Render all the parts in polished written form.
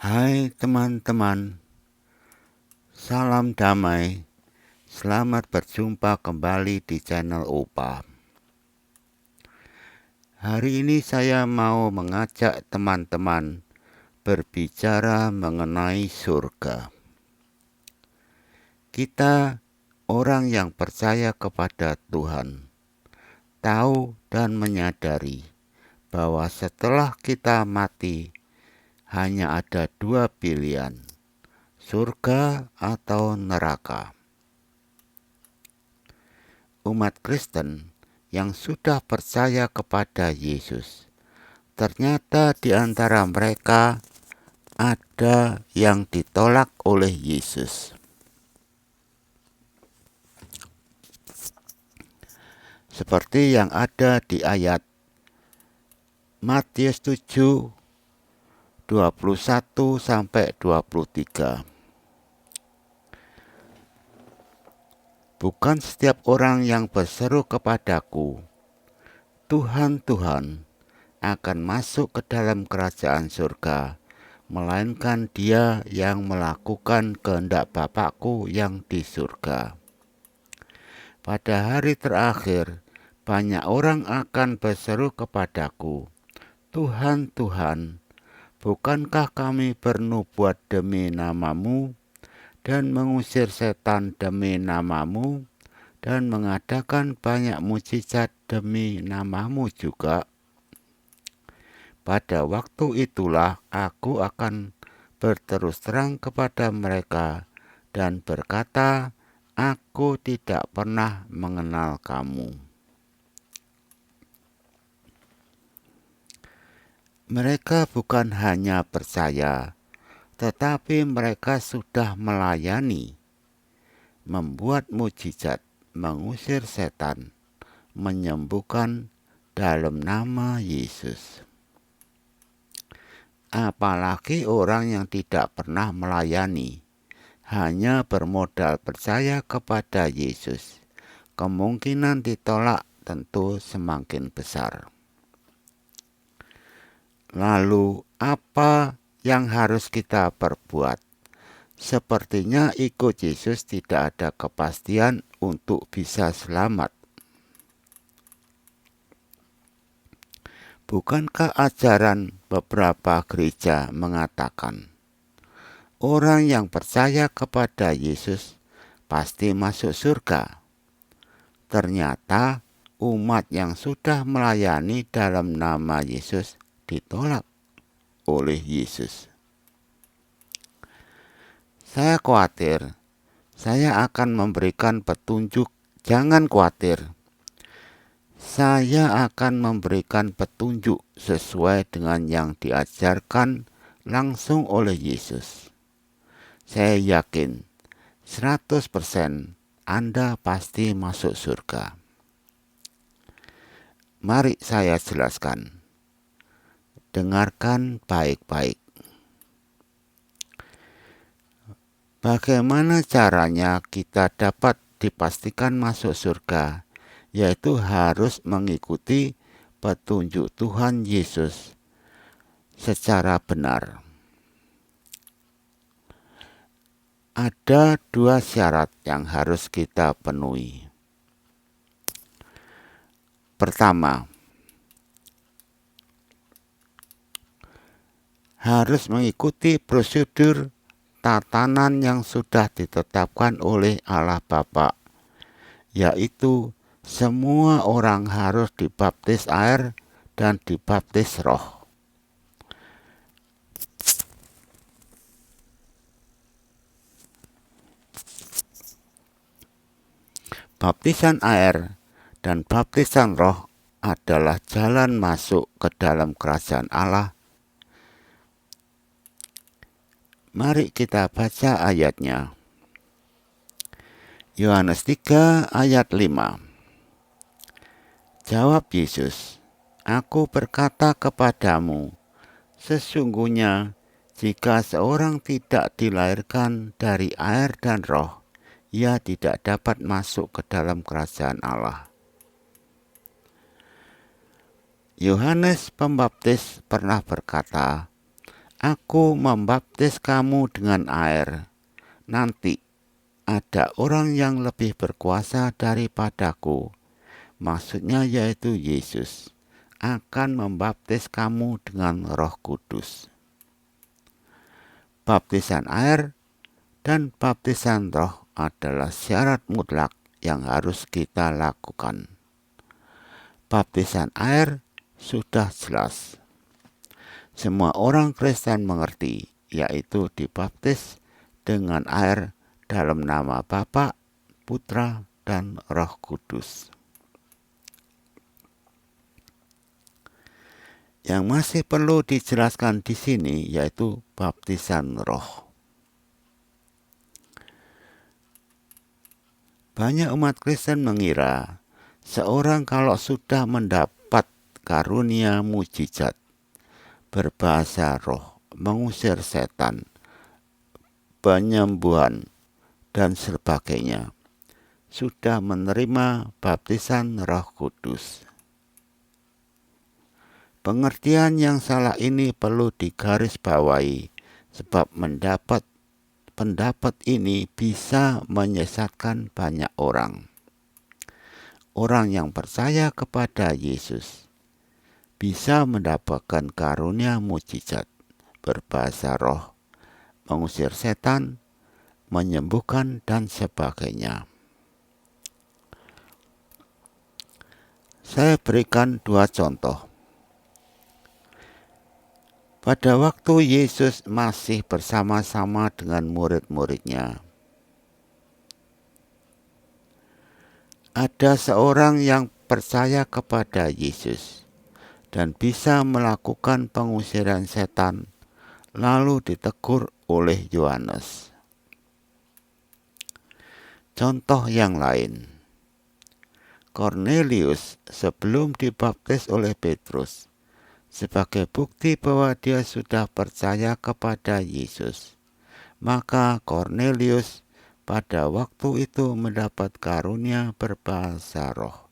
Hai teman-teman, salam damai. Selamat berjumpa kembali di channel Opa. Hari ini saya mau mengajak teman-teman berbicara mengenai surga. Kita orang yang percaya kepada Tuhan tahu dan menyadari bahwa setelah kita mati hanya ada dua pilihan, surga atau neraka. Umat Kristen yang sudah percaya kepada Yesus, ternyata di antara mereka ada yang ditolak oleh Yesus. Seperti yang ada di ayat Matius 7, 21-23. Bukan setiap orang yang berseru kepadaku, Tuhan, Tuhan, akan masuk ke dalam kerajaan surga, melainkan dia yang melakukan kehendak Bapakku yang di surga. Pada hari terakhir, banyak orang akan berseru kepadaku, Tuhan, Tuhan, bukankah kami bernubuat demi namamu dan mengusir setan demi namamu dan mengadakan banyak mujizat demi namamu juga? Pada waktu itulah aku akan berterus terang kepada mereka dan berkata, aku tidak pernah mengenal kamu. Mereka bukan hanya percaya, tetapi mereka sudah melayani, membuat mujizat, mengusir setan, menyembuhkan dalam nama Yesus. Apalagi orang yang tidak pernah melayani, hanya bermodal percaya kepada Yesus, kemungkinan ditolak tentu semakin besar. Lalu apa yang harus kita perbuat? Sepertinya ikut Yesus tidak ada kepastian untuk bisa selamat. Bukankah ajaran beberapa gereja mengatakan, orang yang percaya kepada Yesus pasti masuk surga? Ternyata umat yang sudah melayani dalam nama Yesus ditolak oleh Yesus. Saya khawatir, saya akan memberikan petunjuk. Jangan khawatir, saya akan memberikan petunjuk sesuai dengan yang diajarkan langsung oleh Yesus. Saya yakin 100% Anda pasti masuk surga. Mari saya jelaskan. Dengarkan baik-baik. Bagaimana caranya kita dapat dipastikan masuk surga? Yaitu harus mengikuti petunjuk Tuhan Yesus secara benar. Ada dua syarat yang harus kita penuhi. Pertama, harus mengikuti prosedur tatanan yang sudah ditetapkan oleh Allah Bapa, yaitu semua orang harus dibaptis air dan dibaptis roh. Baptisan air dan baptisan roh adalah jalan masuk ke dalam kerajaan Allah. Mari kita baca ayatnya. Yohanes 3 ayat 5. Jawab Yesus, aku berkata kepadamu, sesungguhnya jika seorang tidak dilahirkan dari air dan roh, ia tidak dapat masuk ke dalam kerajaan Allah. Yohanes Pembaptis pernah berkata, Aku membaptis kamu dengan air. Nanti ada orang yang lebih berkuasa daripadaku, maksudnya yaitu Yesus, akan membaptis kamu dengan Roh Kudus. Baptisan air dan baptisan roh adalah syarat mutlak yang harus kita lakukan. Baptisan air sudah jelas. Semua orang Kristen mengerti, yaitu dibaptis dengan air dalam nama Bapa, Putra, dan Roh Kudus. Yang masih perlu dijelaskan di sini yaitu baptisan roh. Banyak umat Kristen mengira seorang kalau sudah mendapat karunia mujizat, berbahasa roh, mengusir setan, penyembuhan, dan sebagainya, sudah menerima baptisan Roh Kudus. Pengertian yang salah ini perlu digarisbawahi, sebab pendapat ini bisa menyesatkan banyak orang. Orang yang percaya kepada Yesus bisa mendapatkan karunia mujizat, berbahasa roh, mengusir setan, menyembuhkan, dan sebagainya. Saya berikan 2 contoh. Pada waktu Yesus masih bersama-sama dengan murid-muridnya, ada seorang yang percaya kepada Yesus dan bisa melakukan pengusiran setan, lalu ditegur oleh Yohanes. Contoh yang lain, Kornelius sebelum dibaptis oleh Petrus, sebagai bukti bahwa dia sudah percaya kepada Yesus, maka Kornelius pada waktu itu mendapat karunia berbahasa roh,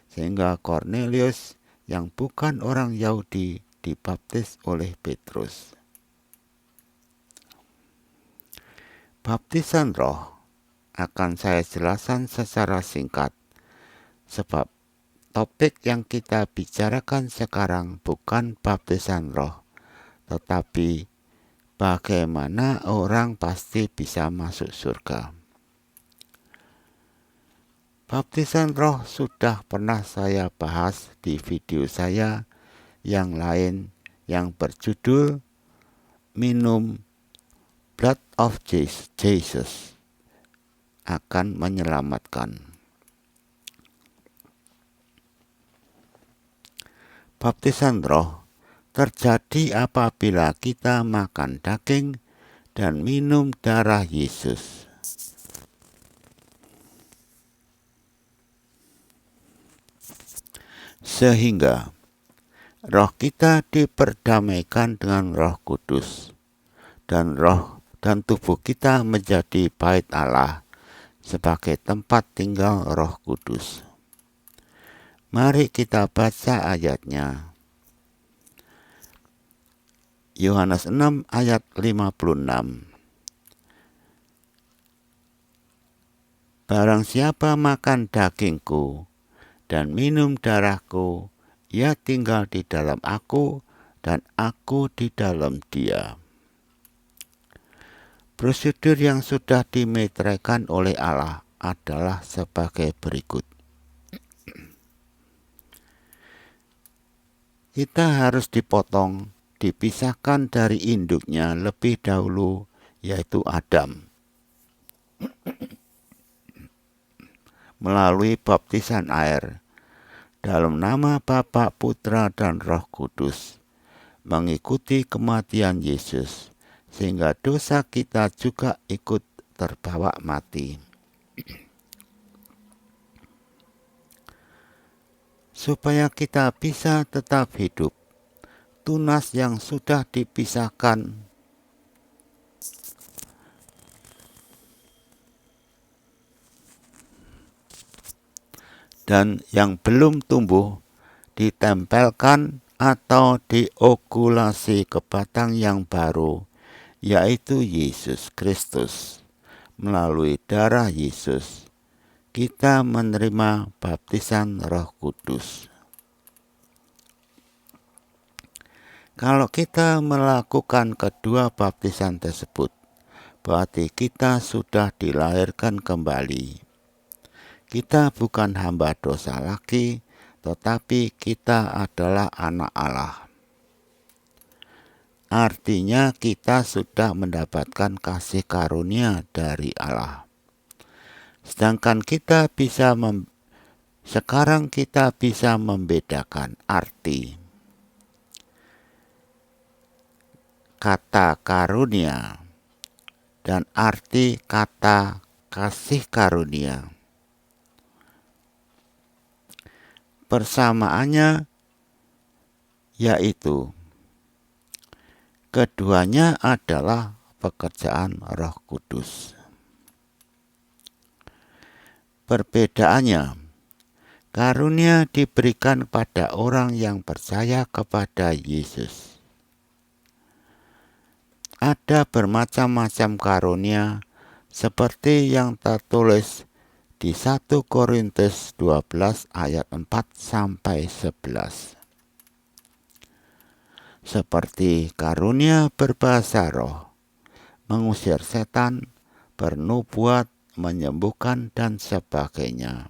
sehingga Kornelius yang bukan orang Yahudi dibaptis oleh Petrus. Baptisan roh akan saya jelaskan secara singkat, sebab topik yang kita bicarakan sekarang bukan baptisan roh, tetapi bagaimana orang pasti bisa masuk surga. Baptisan roh sudah pernah saya bahas di video saya yang lain yang berjudul Minum Blood of Jesus akan menyelamatkan. Baptisan roh terjadi apabila kita makan daging dan minum darah Yesus. Sehingga roh kita diperdamaikan dengan Roh Kudus, dan roh dan tubuh kita menjadi bait Allah sebagai tempat tinggal Roh Kudus. Mari kita baca ayatnya. Yohanes 6 ayat 56. Barang siapa makan dagingku dan minum darahku, ia tinggal di dalam aku dan aku di dalam dia. Prosedur yang sudah dimeteraikan oleh Allah adalah sebagai berikut. Kita harus dipisahkan dari induknya lebih dahulu, yaitu Adam, melalui baptisan air, dalam nama Bapa, Putra, dan Roh Kudus, mengikuti kematian Yesus, sehingga dosa kita juga ikut terbawa mati. Supaya kita bisa tetap hidup, tunas yang sudah dipisahkan dan yang belum tumbuh ditempelkan atau diokulasi ke batang yang baru, yaitu Yesus Kristus. Melalui darah Yesus, kita menerima baptisan Roh Kudus. Kalau kita melakukan kedua baptisan tersebut, berarti kita sudah dilahirkan kembali. Kita bukan hamba dosa lagi, tetapi kita adalah anak Allah. Artinya kita sudah mendapatkan kasih karunia dari Allah. Sedangkan sekarang kita bisa membedakan arti kata karunia dan arti kata kasih karunia. Persamaannya yaitu keduanya adalah pekerjaan Roh Kudus. Perbedaannya, karunia diberikan pada orang yang percaya kepada Yesus. Ada bermacam-macam karunia seperti yang tertulis di 1 Korintus 12 ayat 4 sampai 11. Seperti karunia berbahasa roh, mengusir setan, bernubuat, menyembuhkan dan sebagainya.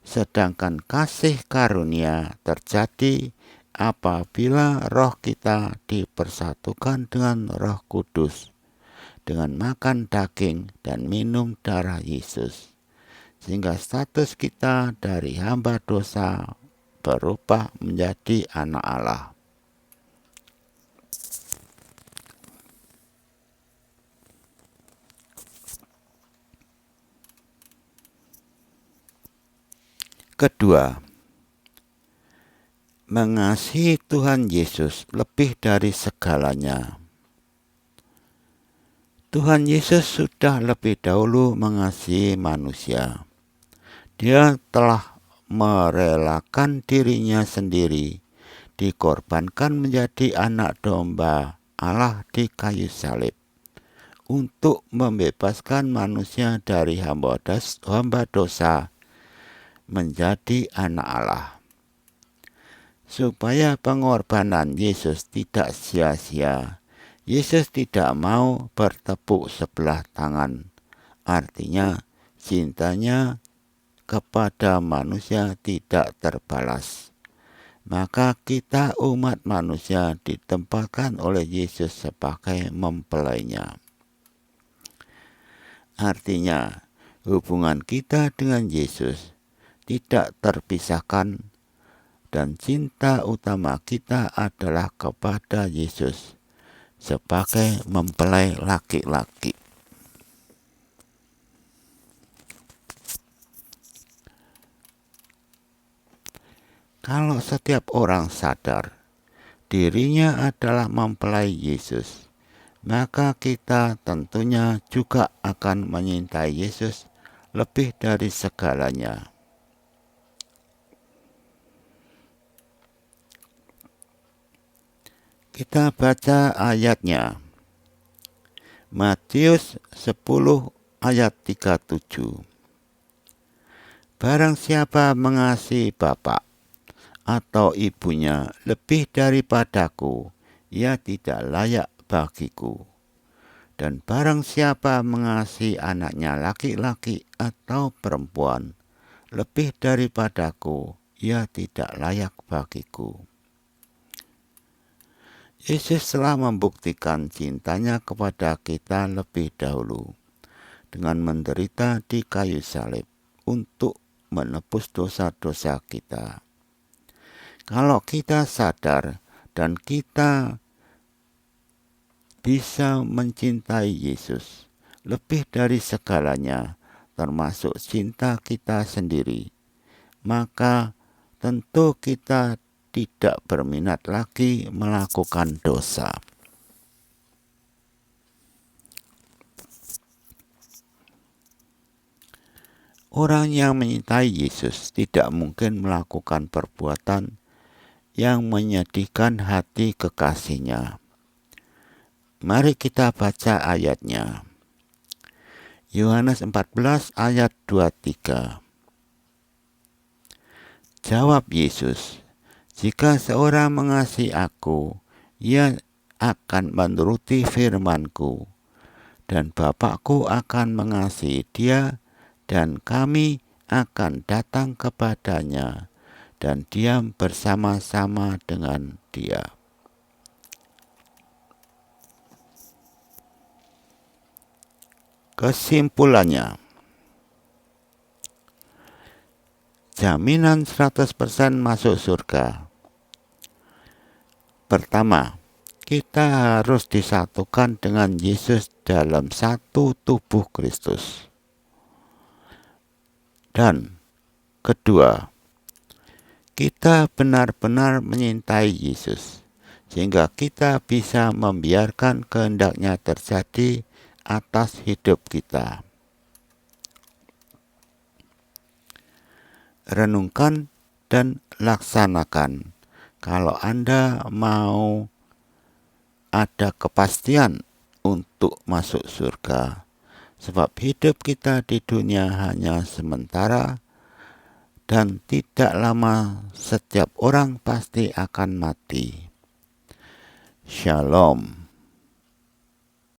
Sedangkan kasih karunia terjadi apabila roh kita dipersatukan dengan Roh Kudus, dengan makan daging dan minum darah Yesus, sehingga status kita dari hamba dosa berubah menjadi anak Allah. Kedua, mengasihi Tuhan Yesus lebih dari segalanya. Tuhan Yesus sudah lebih dahulu mengasihi manusia. Dia telah merelakan dirinya sendiri, dikorbankan menjadi anak domba Allah di kayu salib, untuk membebaskan manusia dari hamba dosa menjadi anak Allah. Supaya pengorbanan Yesus tidak sia-sia, Yesus tidak mau bertepuk sebelah tangan. Artinya, cintanya kepada manusia tidak terbalas. Maka kita umat manusia ditempatkan oleh Yesus sebagai mempelainya. Artinya, hubungan kita dengan Yesus tidak terpisahkan, dan cinta utama kita adalah kepada Yesus sebagai mempelai laki-laki. Kalau setiap orang sadar dirinya adalah mempelai Yesus, maka kita tentunya juga akan menyintai Yesus lebih dari segalanya. Kita baca ayatnya. Matius 10 ayat 37. Barang siapa mengasihi bapak atau ibunya lebih daripadaku, ia tidak layak bagiku. Dan barang siapa mengasihi anaknya laki-laki atau perempuan lebih daripadaku, ia tidak layak bagiku. Yesus telah membuktikan cintanya kepada kita lebih dahulu dengan menderita di kayu salib untuk menebus dosa-dosa kita. Kalau kita sadar dan kita bisa mencintai Yesus lebih dari segalanya, termasuk cinta kita sendiri, maka tentu kita tidak berminat lagi melakukan dosa. Orang yang menyintai Yesus tidak mungkin melakukan perbuatan yang menyedihkan hati kekasihnya. Mari kita baca ayatnya. Yohanes 14 ayat 23. Jawab Yesus, jika seorang mengasihi aku, ia akan menuruti firman-Ku, dan Bapa-Ku akan mengasihi dia, dan kami akan datang kepadanya, dan diam bersama-sama dengan dia. Kesimpulannya, jaminan 100% masuk surga. Pertama, kita harus disatukan dengan Yesus dalam satu tubuh Kristus. Dan kedua, kita benar-benar menyintai Yesus, sehingga kita bisa membiarkan kehendak-Nya terjadi atas hidup kita. Renungkan dan laksanakan kalau Anda mau ada kepastian untuk masuk surga, sebab hidup kita di dunia hanya sementara dan tidak lama. Setiap orang pasti akan mati. Shalom.